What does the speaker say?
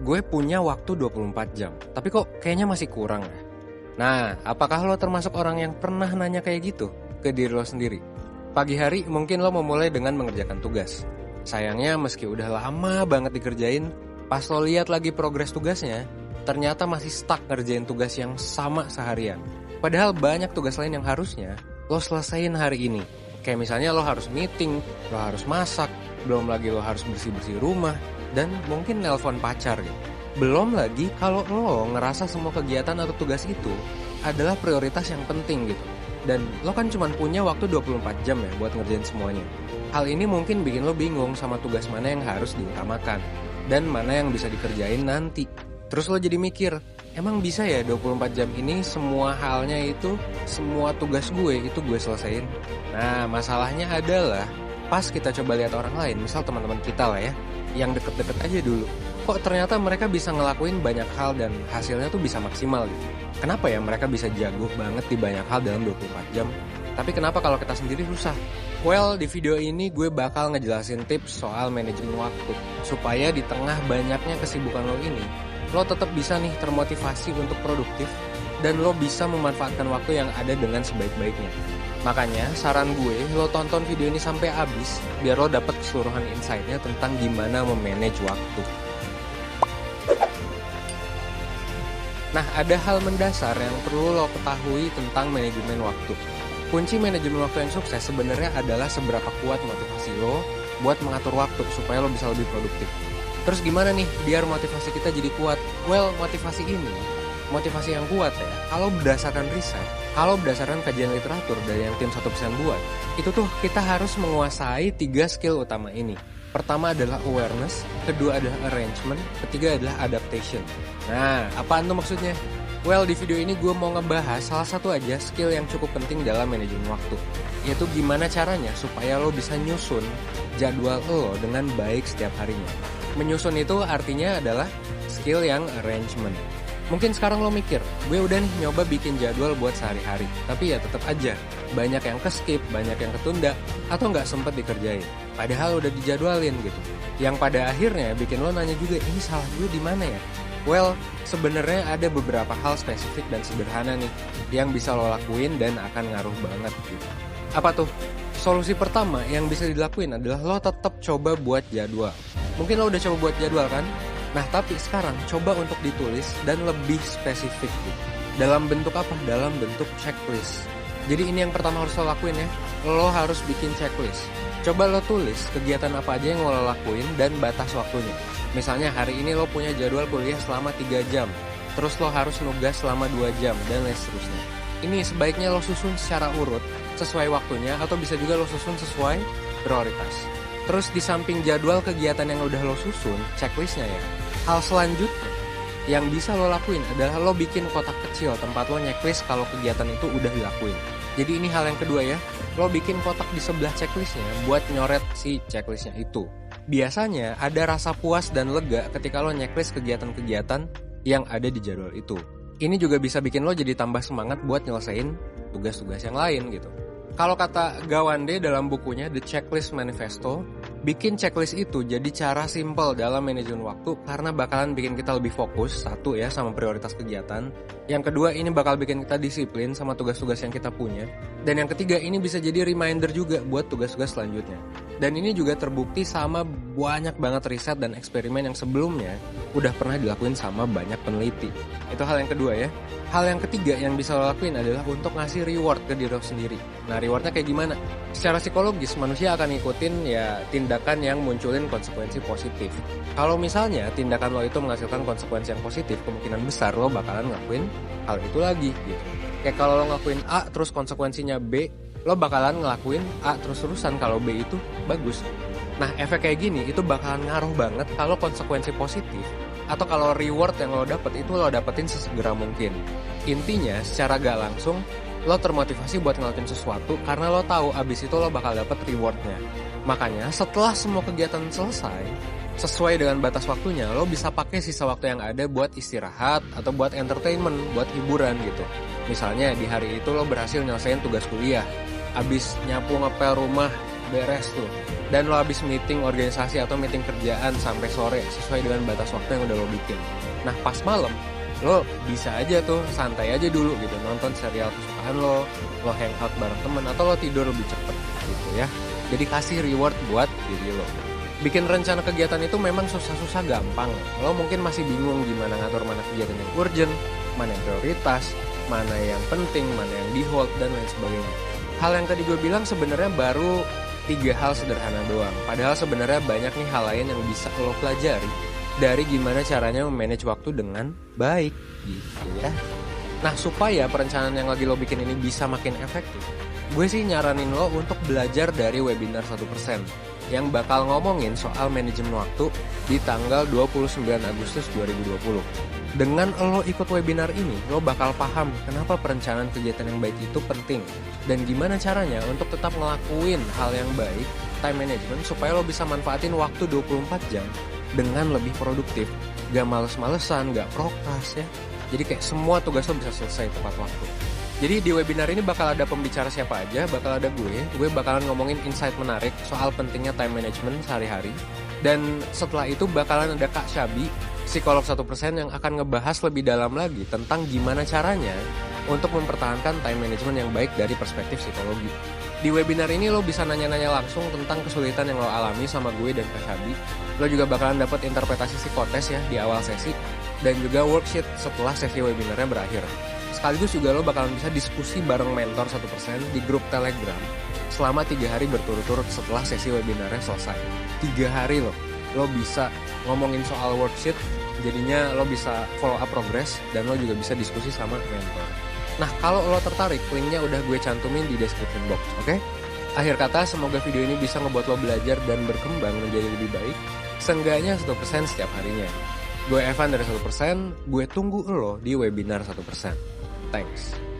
gue punya waktu 24 jam, tapi kok kayaknya masih kurang ya? Nah, apakah lo termasuk orang yang pernah nanya kayak gitu ke diri lo sendiri? Pagi hari mungkin lo memulai dengan mengerjakan tugas. Sayangnya meski udah lama banget dikerjain, pas lo lihat lagi progres tugasnya, ternyata masih stuck ngerjain tugas yang sama seharian. Padahal banyak tugas lain yang harusnya lo selesain hari ini. Kayak misalnya lo harus meeting, lo harus masak, belum lagi lo harus bersih-bersih rumah, dan mungkin nelpon pacar gitu. Belum lagi kalau lo ngerasa semua kegiatan atau tugas itu adalah prioritas yang penting gitu. Dan lo kan cuma punya waktu 24 jam ya buat ngerjain semuanya. Hal ini mungkin bikin lo bingung sama tugas mana yang harus diutamakan dan mana yang bisa dikerjain nanti. Terus lo jadi mikir, emang bisa ya 24 jam ini semua halnya itu, semua tugas gue itu gue selesain? Nah, masalahnya adalah pas kita coba lihat orang lain, misal teman-teman kita lah ya, yang deket-deket aja dulu, kok ternyata mereka bisa ngelakuin banyak hal dan hasilnya tuh bisa maksimal gitu. Kenapa ya mereka bisa jago banget di banyak hal dalam 24 jam? Tapi kenapa kalau kita sendiri susah? Well, di video ini gue bakal ngejelasin tips soal manajemen waktu, supaya di tengah banyaknya kesibukan lo ini, lo tetap bisa nih termotivasi untuk produktif, dan lo bisa memanfaatkan waktu yang ada dengan sebaik-baiknya. Makanya saran gue, lo tonton video ini sampai habis biar lo dapet keseluruhan insight-nya tentang gimana memanage waktu. Nah, ada hal mendasar yang perlu lo ketahui tentang manajemen waktu. Kunci manajemen waktu yang sukses sebenarnya adalah seberapa kuat motivasi lo buat mengatur waktu supaya lo bisa lebih produktif. Terus gimana nih biar motivasi kita jadi kuat? Well, motivasi yang kuat ya, kalau berdasarkan riset, kalau berdasarkan kajian literatur dari yang tim 1% buat, itu tuh kita harus menguasai 3 skill utama ini. Pertama adalah awareness, kedua adalah arrangement, ketiga adalah adaptation. Nah, apaan tuh maksudnya? Well, di video ini gue mau ngebahas salah satu aja skill yang cukup penting dalam manajemen waktu, yaitu gimana caranya supaya lo bisa nyusun jadwal lo dengan baik setiap harinya. Menyusun itu artinya adalah skill yang arrangement. Mungkin sekarang lo mikir, gue udah nih nyoba bikin jadwal buat sehari-hari, tapi ya tetap aja banyak yang keskip, banyak yang ketunda, atau nggak sempet dikerjain. Padahal udah dijadwalin gitu. Yang pada akhirnya bikin lo nanya juga, ini salah gue di mana ya? Well, sebenarnya ada beberapa hal spesifik dan sederhana nih yang bisa lo lakuin dan akan ngaruh banget gitu. Apa tuh? Solusi pertama yang bisa dilakuin adalah lo tetap coba buat jadwal. Mungkin lo udah coba buat jadwal kan? Nah, tapi sekarang coba untuk ditulis dan lebih spesifik gitu. Dalam bentuk apa? Dalam bentuk checklist. Jadi ini yang pertama harus lo lakuin ya. Lo harus bikin checklist. Coba lo tulis kegiatan apa aja yang lo lakuin dan batas waktunya. Misalnya hari ini lo punya jadwal kuliah selama 3 jam. Terus lo harus nugas selama 2 jam dan lain seterusnya. Ini sebaiknya lo susun secara urut sesuai waktunya, atau bisa juga lo susun sesuai prioritas. Terus di samping jadwal kegiatan yang udah lo susun, checklistnya ya, hal selanjutnya yang bisa lo lakuin adalah lo bikin kotak kecil tempat lo checklist kalau kegiatan itu udah dilakuin. Jadi ini hal yang kedua ya, lo bikin kotak di sebelah checklistnya buat nyoret si checklistnya itu. Biasanya ada rasa puas dan lega ketika lo checklist kegiatan-kegiatan yang ada di jadwal itu. Ini juga bisa bikin lo jadi tambah semangat buat nyelesain tugas-tugas yang lain gitu. Kalau kata Gawande dalam bukunya The Checklist Manifesto, bikin checklist itu jadi cara simple dalam manajemen waktu karena bakalan bikin kita lebih fokus, satu ya, sama prioritas kegiatan. Yang kedua, ini bakal bikin kita disiplin sama tugas-tugas yang kita punya. Dan yang ketiga, ini bisa jadi reminder juga buat tugas-tugas selanjutnya. Dan ini juga terbukti sama banyak banget riset dan eksperimen yang sebelumnya udah pernah dilakuin sama banyak peneliti. Itu hal yang kedua ya. Hal yang ketiga yang bisa lo lakuin adalah untuk ngasih reward ke diri lo sendiri. Nah, rewardnya kayak gimana? Secara psikologis, manusia akan ngikutin ya tindakan yang munculin konsekuensi positif. Kalau misalnya tindakan lo itu menghasilkan konsekuensi yang positif, kemungkinan besar lo bakalan ngelakuin hal itu lagi gitu. Kayak kalau lo ngelakuin A terus konsekuensinya B, lo bakalan ngelakuin A terus-terusan kalau B itu bagus. Nah, efek kayak gini itu bakalan ngaruh banget kalau konsekuensi positif atau kalau reward yang lo dapet itu lo dapetin sesegera mungkin. Intinya, secara gak langsung lo termotivasi buat ngelakuin sesuatu karena lo tahu abis itu lo bakal dapet rewardnya. Makanya setelah semua kegiatan selesai, sesuai dengan batas waktunya, lo bisa pakai sisa waktu yang ada buat istirahat atau buat entertainment, buat hiburan gitu. Misalnya di hari itu lo berhasil nyelesain tugas kuliah, abis nyapu ngepel rumah beres tuh. Dan lo habis meeting organisasi atau meeting kerjaan sampai sore sesuai dengan batas waktu yang udah lo bikin. Nah pas malam, lo bisa aja tuh santai aja dulu gitu, nonton serial kesukaan lo hangout bareng temen, atau lo tidur lebih cepet gitu ya. Jadi kasih reward buat diri lo. Bikin rencana kegiatan itu memang susah-susah gampang. Lo mungkin masih bingung gimana ngatur mana kegiatan yang urgent, mana yang prioritas, mana yang penting, mana yang di hold, dan lain sebagainya. Hal yang tadi gue bilang sebenarnya baru 3 hal sederhana doang. Padahal sebenarnya banyak nih hal lain yang bisa lo pelajari dari gimana caranya memanage waktu dengan baik gitu ya. Nah supaya perencanaan yang lagi lo bikin ini bisa makin efektif, gue sih nyaranin lo untuk belajar dari webinar 1% yang bakal ngomongin soal manajemen waktu di tanggal 29 Agustus 2020. Dengan lo ikut webinar ini, lo bakal paham kenapa perencanaan kegiatan yang baik itu penting dan gimana caranya untuk tetap ngelakuin hal yang baik, time management, supaya lo bisa manfaatin waktu 24 jam dengan lebih produktif, gak males-malesan, gak prokras ya. Jadi kayak semua tugas lo bisa selesai tepat waktu. Jadi di webinar ini bakal ada pembicara siapa aja, bakal ada gue bakalan ngomongin insight menarik soal pentingnya time management sehari-hari. Dan setelah itu bakalan ada Kak Syabi, psikolog 1% yang akan ngebahas lebih dalam lagi tentang gimana caranya untuk mempertahankan time management yang baik dari perspektif psikologi. Di webinar ini lo bisa nanya-nanya langsung tentang kesulitan yang lo alami sama gue dan Kak Syabi. Lo juga bakalan dapat interpretasi psikotes ya di awal sesi, dan juga worksheet setelah sesi webinarnya berakhir. Sekaligus juga lo bakalan bisa diskusi bareng mentor 1% di grup Telegram selama 3 hari berturut-turut setelah sesi webinarnya selesai. 3 hari lo bisa ngomongin soal worksheet, jadinya lo bisa follow up progress, dan lo juga bisa diskusi sama mentor. Nah kalau lo tertarik, linknya udah gue cantumin di description box, oke? Akhir kata, semoga video ini bisa ngebuat lo belajar dan berkembang menjadi lebih baik, seenggaknya 1% setiap harinya. Gue Evan dari 1%, gue tunggu lo di webinar 1%. Thanks.